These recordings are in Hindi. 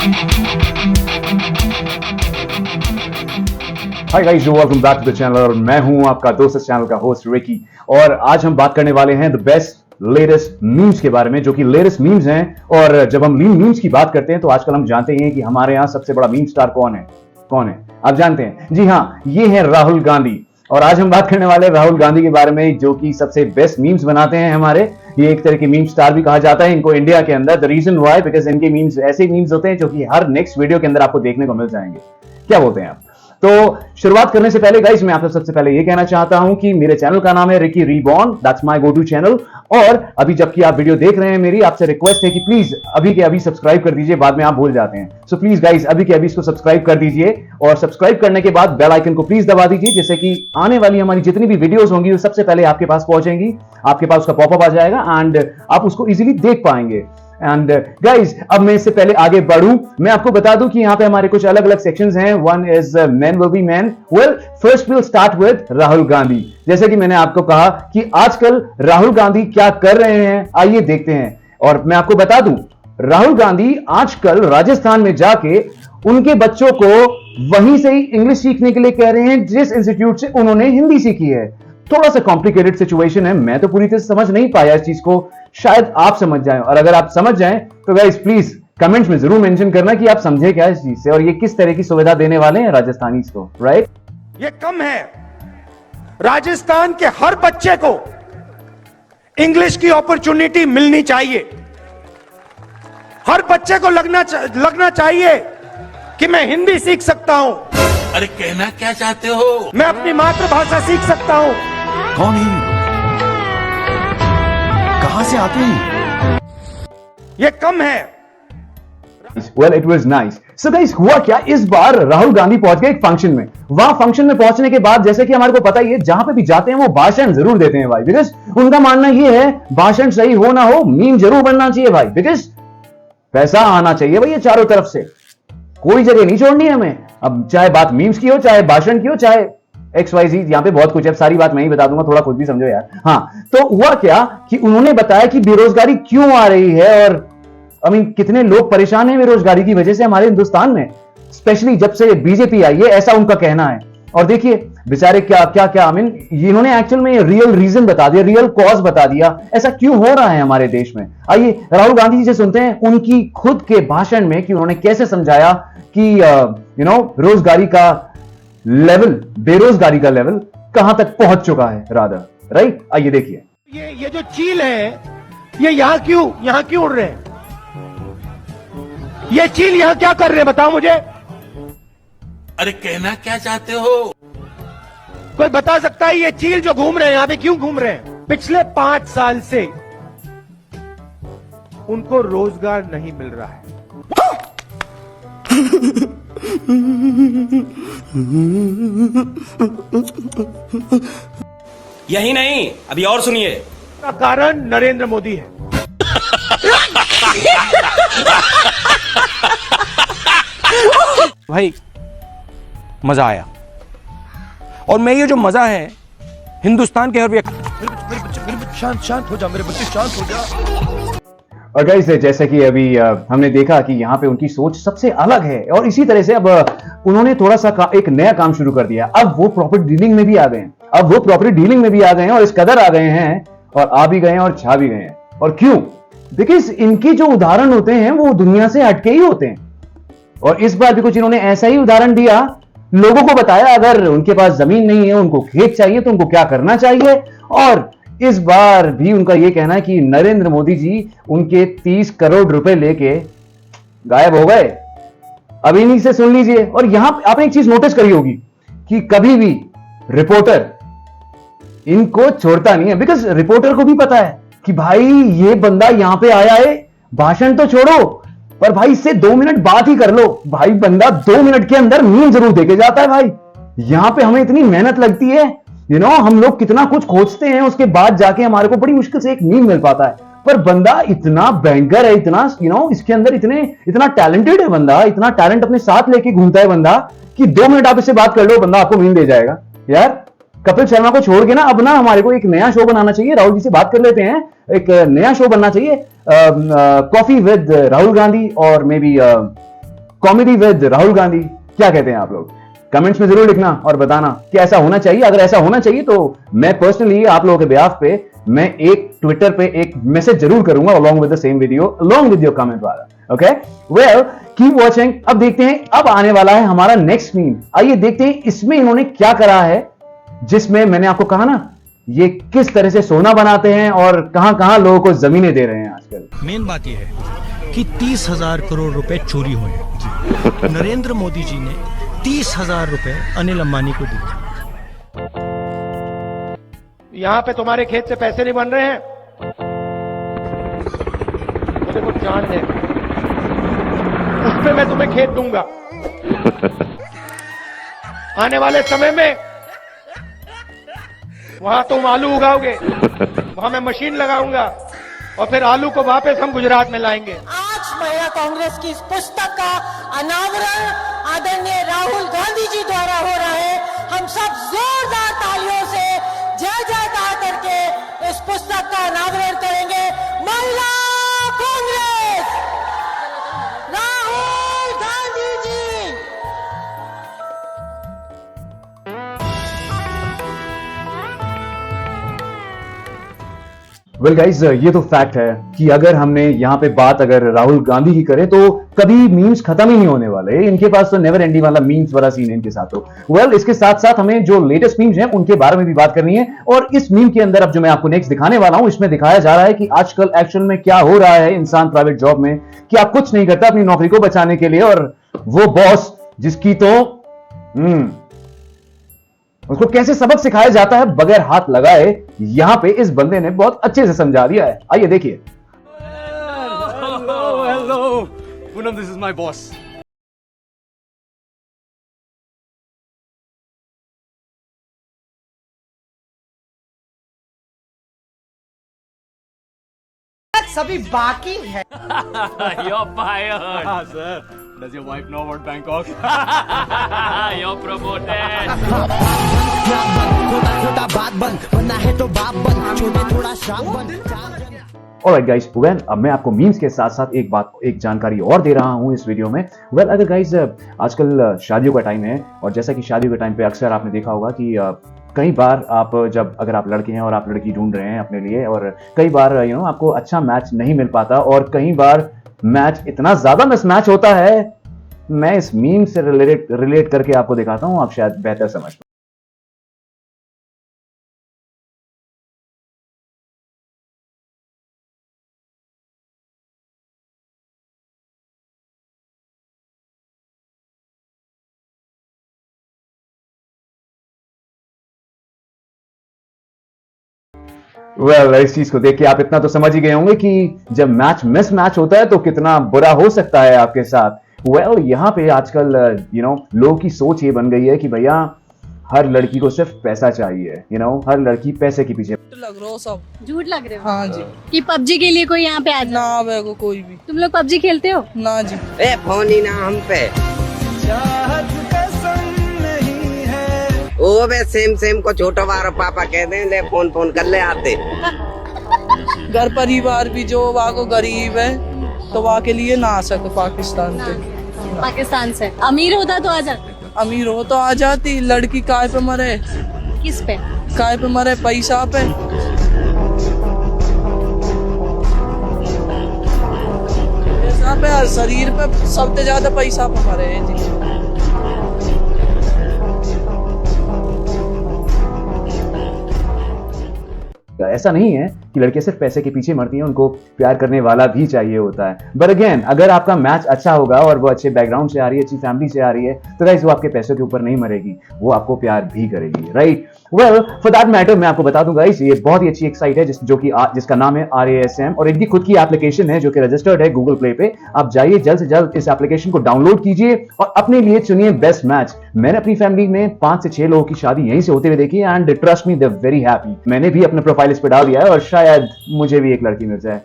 Hi guys, welcome back to the channel और मैं हूं आपका दोस्त इस चैनल का होस्ट रिकी। और आज हम बात करने वाले हैं द बेस्ट लेटेस्ट मीम्स के बारे में, जो कि लेटेस्ट मीम्स हैं। और जब हम मीम्स की बात करते हैं तो आजकल हम जानते हैं कि हमारे यहाँ सबसे बड़ा मीम स्टार कौन है आप जानते हैं? जी हाँ, ये है राहुल गांधी। और आज हम बात करने वाले हैं राहुल गांधी के बारे में, जो कि सबसे बेस्ट मीम्स बनाते हैं हमारे। ये एक तरह के मीम स्टार भी कहा जाता है इनको इंडिया के अंदर। द रीजन व्हाई, बिकॉज इनके मीम्स ऐसे मीम्स होते हैं जो कि हर नेक्स्ट वीडियो के अंदर आपको देखने को मिल जाएंगे। क्या बोलते हैं आप? तो शुरुआत करने से पहले गाइस, मैं आपसे सबसे पहले ये कहना चाहता हूं कि मेरे चैनल का नाम है Ricky Reborn, that's my go to channel. और अभी जबकि आप वीडियो देख रहे हैं, मेरी आपसे रिक्वेस्ट है कि प्लीज अभी के अभी सब्सक्राइब कर दीजिए, बाद में आप भूल जाते हैं। सो प्लीज गाइस, अभी के अभी इसको सब्सक्राइब कर दीजिए और सब्सक्राइब करने के बाद बेल आइकन को प्लीज दबा दीजिए, जिससे कि आने वाली हमारी जितनी भी वीडियोस होंगी वो सबसे पहले आपके पास पहुंचेंगी। आपके पास उसका पॉपअप आ जाएगा एंड आप उसको इजीली देख पाएंगे। एंड गाइज, अब मैं इससे पहले आगे बढ़ूं, मैं आपको बता दूं कि यहां पे हमारे कुछ अलग अलग सेक्शंस हैं। One is man will be man. Well, first will start with Rahul Gandhi. जैसे कि मैंने आपको कहा कि आजकल राहुल गांधी क्या कर रहे हैं, आइए देखते हैं। और मैं आपको बता दूं, राहुल गांधी आजकल राजस्थान में जाके उनके बच्चों को वहीं से ही इंग्लिश सीखने के लिए कह रहे हैं जिस इंस्टीट्यूट से उन्होंने हिंदी सीखी है। थोड़ा सा कॉम्प्लिकेटेड सिचुएशन है, मैं तो पूरी तरह समझ नहीं पाया इस चीज को, शायद आप समझ जाएं। और अगर आप समझ जाएं तो गाइस प्लीज कमेंट्स में जरूर मेंशन करना कि आप समझे क्या इस चीज से और ये किस तरह की सुविधा देने वाले हैं राजस्थानीज को, राइट? ये कम है। राजस्थान के हर बच्चे को इंग्लिश की अपॉर्चुनिटी मिलनी चाहिए। हर बच्चे को लगना चाहिए कि मैं हिंदी सीख सकता हूं। अरे कहना क्या चाहते हो? मैं अपनी मातृभाषा सीख सकता हूं। कौन है? कहां से आते हैं? ये कम है। Well, it was nice. So guys, हुआ क्या, इस बार राहुल गांधी पहुंच गए एक फंक्शन में। वहां फंक्शन में पहुंचने के बाद, जैसे कि हमारे को पता ही है, जहां पे भी जाते हैं वो भाषण जरूर देते हैं भाई, बिकॉज उनका मानना ये है भाषण सही हो ना हो, मीम जरूर बनना चाहिए भाई, बिकॉज पैसा आना चाहिए भाई ये चारों तरफ से। कोई जगह नहीं छोड़नी है हमें। अब चाहे बात मीम्स की हो, चाहे भाषण की हो, चाहे XYZ, यहां पे बहुत कुछ है, सारी बात मैं ही बता दूंगा, थोड़ा खुद भी समझो यार। हाँ, तो हुआ क्या कि उन्होंने बताया कि बेरोजगारी क्यों आ रही है और कितने लोग परेशान हैं बेरोजगारी की वजह से हमारे हिंदुस्तान में, स्पेशली जब से बीजेपी आई है, ऐसा उनका कहना है। और देखिए बेचारे क्या क्या क्या इन्होंने एक्चुअल में रियल रीजन बता दिया, रियल कॉज बता दिया, ऐसा क्यों हो रहा है हमारे देश में। आइए राहुल गांधी जी से सुनते हैं उनकी खुद के भाषण में कि उन्होंने कैसे समझाया कि रोजगारी का लेवल, बेरोजगारी का लेवल कहां तक पहुंच चुका है रादर, राइट? आइए देखिए। ये जो चील है, ये यहां क्यों उड़ रहे हैं? ये चील यहां क्या कर रहे हैं, बताओ मुझे। अरे कहना क्या चाहते हो? कोई बता सकता है ये चील जो घूम रहे हैं यहां पे क्यों घूम रहे हैं? पिछले 5 साल से उनको रोजगार नहीं मिल रहा है। यही नहीं, अभी और सुनिए। का कारण नरेंद्र मोदी है। भाई मजा आया, और मैं ये जो मजा है हिंदुस्तान के हर व्यक्ति। शांत हो जा मेरे बच्चे, शांत हो जा। और गाइस, जैसे कि अभी हमने देखा कि यहाँ पे उनकी सोच सबसे अलग है, और इसी तरह से अब उन्होंने थोड़ा सा एक नया काम शुरू कर दिया। अब वो प्रॉपर्टी डीलिंग में भी आ गए हैं, और इस कदर आ गए हैं और आ भी गए हैं और छा भी गए हैं। और क्यों? बिकॉज इनके जो उदाहरण होते हैं वो दुनिया से हटके ही होते हैं। और इस बार भी कुछ इन्होंने ऐसा ही उदाहरण दिया, लोगों को बताया अगर उनके पास जमीन नहीं है, उनको खेत चाहिए, तो उनको क्या करना चाहिए। और इस बार भी उनका यह कहना है कि नरेंद्र मोदी जी उनके 30 करोड़ रुपए लेके गायब हो गए। अब इन्हीं से सुन लीजिए। और यहां आपने एक चीज नोटिस करी होगी कि कभी भी रिपोर्टर इनको छोड़ता नहीं है, बिकॉज रिपोर्टर को भी पता है कि भाई ये बंदा यहां पे आया है, भाषण तो छोड़ो पर भाई इससे 2 मिनट बात ही कर लो। भाई बंदा 2 मिनट के अंदर मीम जरूर देके जाता है भाई। यहां पे हमें इतनी मेहनत लगती है, हम लोग कितना कुछ खोजते हैं, उसके बाद जाके हमारे को बड़ी मुश्किल से एक मीम मिल पाता है। पर बंदा इतना बैंकर है, इतना इसके अंदर इतना टैलेंटेड है बंदा, इतना टैलेंट अपने साथ लेके घूमता है बंदा कि 2 मिनट आप इससे बात कर लो, बंदा आपको मीम दे जाएगा। यार कपिल शर्मा को छोड़ के ना अब ना हमारे को एक नया शो बनाना चाहिए। राहुल जी से बात कर लेते हैं, एक नया शो बनना चाहिए, कॉफी विद राहुल गांधी, और may be comedy with Rahul Gandhi, क्या कहते हैं आप लोग? कमेंट्स में जरूर लिखना और बताना कि ऐसा होना चाहिए। अगर ऐसा होना चाहिए तो मैं पर्सनली आप लोगों के बिहाफ पे मैं एक ट्विटर पे एक मैसेज जरूर करूंगा along with the same video along with your comment वाला। Okay, well keep watching. अब देखते हैं, अब आने वाला है हमारा नेक्स्ट मीम। आइए देखते हैं इसमें इन्होंने क्या करा है, जिसमें मैंने आपको कहा ना ये किस तरह से सोना बनाते हैं और कहां कहां लोगों को जमीनें दे रहे हैं आजकल। मेन बात यह है कि 30,000 करोड़ रुपए चोरी हुए हैं। नरेंद्र मोदी जी ने 30,000 रुपए अनिल अंबानी को दिए। यहां पे तुम्हारे खेत से पैसे नहीं बन रहे हैं, मुझे कुछ जान दे, उस पे मैं तुम्हें खेत दूंगा। आने वाले समय में वहां तुम आलू उगाओगे, वहां मैं मशीन लगाऊंगा और फिर आलू को वापस हम गुजरात में लाएंगे। आज महिला कांग्रेस की इस पुस्तक का अनावरण आदरणीय राहुल गांधी जी द्वारा हो रहा है। हम सब जोरदार तालियों से जय जयकार करके इस पुस्तक का अनावरण करेंगे। महिला कांग्रेस, राहुल गांधी जी। वेल गाइस, ये तो फैक्ट है कि अगर हमने यहाँ पे बात अगर राहुल गांधी की करें तो कभी मीम्स खत्म ही नहीं होने वाले। इनके पास तो नेवर एंडिंग वाला मीम्स वाला सीन है इनके साथ तो। वेल, इसके साथ साथ हमें जो लेटेस्ट मीम्स हैं उनके बारे में भी बात करनी है। और इस मीम के अंदर अब जो मैं आपको नेक्स्ट दिखाने वाला हूं, इसमें दिखाया जा रहा है कि आजकल एक्चुअल में क्या हो रहा है इंसान प्राइवेट जॉब में, कि आप कुछ नहीं करता अपनी नौकरी को बचाने के लिए, और वो बॉस जिसकी तो उसको कैसे सबक सिखाया जाता है बगैर हाथ लगाए, यहां पे इस बंदे ने बहुत अच्छे से समझा दिया है। आइए देखिए। Hello, Poonam, this is my boss. सभी बाकी है। You're fired. Sir, does your wife know about Bangkok? You're promoted. Alright guys, well अब मैं आपको मीम्स के साथ साथ एक जानकारी और दे रहा हूं इस वीडियो में। वेल अगर गाइस आजकल शादियों का टाइम है, और जैसा कि शादियों के टाइम पे अक्सर आपने देखा होगा कि कई बार आप जब अगर आप लड़के हैं और आप लड़की ढूंढ रहे हैं अपने लिए, और कई बार आपको अच्छा मैच नहीं मिल पाता, और कई बार मैच इतना ज्यादा मिसमैच होता है। मैं इस मीम से रिलेट करके आपको दिखाता हूं, आप शायद बेहतर समझ पाए। वेल इस चीज को देख के आप इतना तो समझ ही गए होंगे कि जब मैच होता है तो कितना बुरा हो सकता है आपके साथ। वेल यहाँ पे आजकल लोगों की सोच ये बन गई है कि भैया हर लड़की को सिर्फ पैसा चाहिए। हर लड़की पैसे के पीछे लग रहा हो सब। झूठ लग रहे हो? हाँ जी। कि पबजी के लिए कोई यहाँ पे आ जाए? ना बेगो कोई भी। तुम लोग पबजी खेलते हो? ना जी। ए फोन ही ना हम पे। ओ बे सेम को छोटा बार पापा कह दें ले फोन कर ले आते। घर परिवार भी जो वहाँ को गरीब है तो वहाँ के लिए ना आ सके पाकिस्तान से। पाकिस्तान से अमीर होता तो आ जाते। अमीर हो तो आ जाती। लड़की काय पे मरे? किस पे? काय पे मरे? पैसा पे। पैसा पे, शरीर पे, सबसे ज्यादा पैसा पे मरे है जी। ऐसा नहीं है कि लड़कियां सिर्फ पैसे के पीछे मरती हैं, उनको प्यार करने वाला भी चाहिए होता है। बट अगेन अगर आपका मैच अच्छा होगा और वो अच्छे बैकग्राउंड से आ रही है, अच्छी फैमिली से आ रही है, तो गाइस वो आपके पैसों के ऊपर नहीं मरेगी, वो आपको प्यार भी करेगी, right. Well for that matter मैं आपको बता दूं गाइस, ये बहुत ही अच्छी एक साइट है जिसका नाम है RASM, और इनकी खुद की एप्लीकेशन है जो कि रजिस्टर्ड है गूगल प्ले पे। आप जाइए जल्द से जल्द इस एप्लीकेशन को डाउनलोड कीजिए और अपने लिए चुनिए बेस्ट मैच। मैंने अपनी फैमिली में 5 से 6 लोगों की शादी यहीं से होते हुए देखी है, and trust me they are very happy. मैंने भी अपना प्रोफाइल इस पे डाल दिया है और शायद मुझे भी एक लड़की मिल जाए।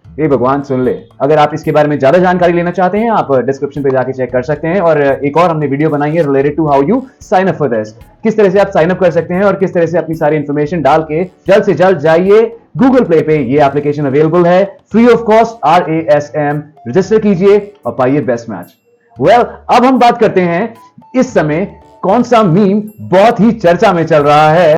हे भगवान सुन ले। अगर आप इसके बारे में ज्यादा जानकारी लेना चाहते हैं आप डिस्क्रिप्शन पे जाके चेक कर सकते हैं, और एक और हमने वीडियो बनाई है related to how you sign up for this, किस तरह से आप साइन अप कर सकते हैं और किस तरह से अपनी सारी इंफॉर्मेशन डाल के जल्द से जल्द जाइए गूगल प्ले पे ये एप्लीकेशन अवेलेबल है free of cost RASM। Register कीजिए और पाइए बेस्ट मैच। वेल, अब हम बात करते हैं इस समय कौन सा मीम बहुत ही चर्चा में चल रहा है।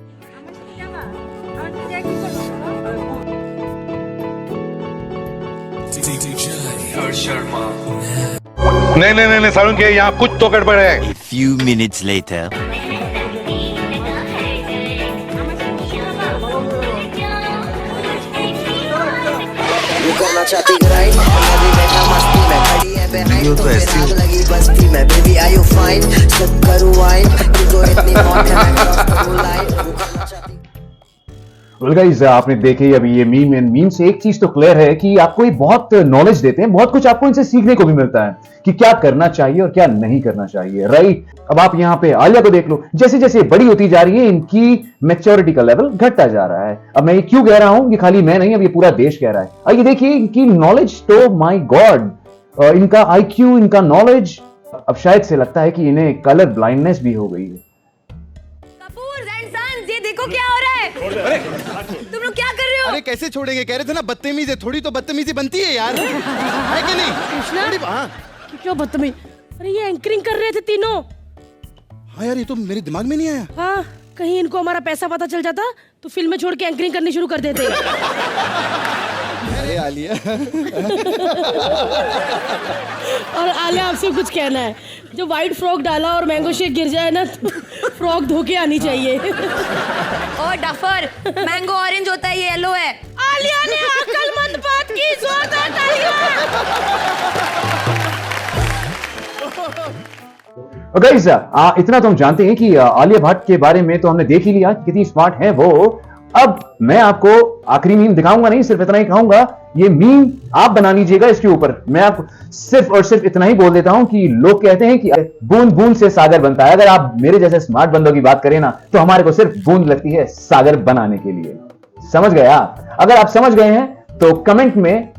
नहीं सारुण के यहाँ कुछ तो गड़बड़ है। A few minutes later. Video तो ऐसी लगी बस्ती में बेबी आर यू फाइन सब करूं वाइन तू तो इतनी हॉट है मैं क्रॉस करूं लाइन। Well guys, आपने देखे अभी ये मीम से एक चीज तो क्लियर है कि आपको ये बहुत नॉलेज देते हैं, बहुत कुछ आपको इनसे सीखने को भी मिलता है कि क्या करना चाहिए और क्या नहीं करना चाहिए, राइट। अब आप यहाँ पे आलिया को देख लो, जैसे जैसे बड़ी होती जा रही है इनकी मैच्योरिटी का लेवल घटता जा रहा है। अब मैं ये क्यों कह रहा हूं, ये खाली मैं नहीं, अब ये पूरा देश कह रहा है। अब ये देखिए इनकी नॉलेज तो माय गॉड, इनका IQ, इनका नॉलेज, अब शायद से लगता है कि इन्हें कलर ब्लाइंडनेस भी हो गई है। ये देखो क्या हो रहा है, तुम लोग क्या कर रहे हो? अरे कैसे छोड़ेंगे, कह रहे थे ना बदतमीज है, थोड़ी तो बदतमीजी बनती है यार, है कि नहीं? कृष्णा, हाँ क्यों बदतमीज? अरे ये एंकरिंग कर रहे थे तीनों। हाँ यार, ये तो मेरे दिमाग में नहीं आया। हाँ, कहीं इनको हमारा पैसा पता चल जाता तो फिल्में छोड़ के एंकरिंग करनी शुरू कर देते। अरे आलिया और आलिया आपसे कुछ कहना है, जो व्हाइट फ्रॉक डाला और मैंगो शेक गिर जाए ना तो फ्रॉक धो के आनी चाहिए। और डफर, मैंगो ऑरेंज होता है, ये येलो है। आलिया ने अक्लमंद बात की, जोरदार तालियां। गाइस, इतना तो हम जानते हैं कि आलिया भट्ट के बारे में तो हमने देख ही लिया कितनी स्मार्ट है वो। अब मैं आपको आखिरी मीम दिखाऊंगा नहीं, सिर्फ इतना ही कहूंगा, ये मीम आप बना लीजिएगा इसके ऊपर। मैं आपको सिर्फ और सिर्फ इतना ही बोल देता हूं कि लोग कहते हैं कि बूंद बूंद से सागर बनता है। अगर आप मेरे जैसे स्मार्ट बंदों की बात करें ना, तो हमारे को सिर्फ बूंद लगती है सागर बनाने के लिए। समझ गए आप? अगर आप समझ गए हैं तो कमेंट में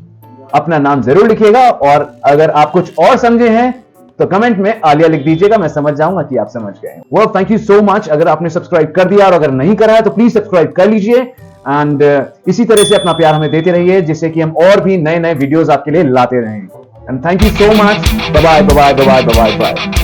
अपना नाम जरूर लिखिएगा, और अगर आप कुछ और समझे हैं तो कमेंट में आलिया लिख दीजिएगा, मैं समझ जाऊंगा कि आप समझ गए। Well, thank you so much. अगर आपने सब्सक्राइब कर दिया और अगर नहीं करा है तो प्लीज सब्सक्राइब कर लीजिए, एंड इसी तरह से अपना प्यार हमें देते रहिए, जिससे कि हम और भी नए नए वीडियोस आपके लिए लाते रहें। And thank you so much. Bye bye bye bye bye bye.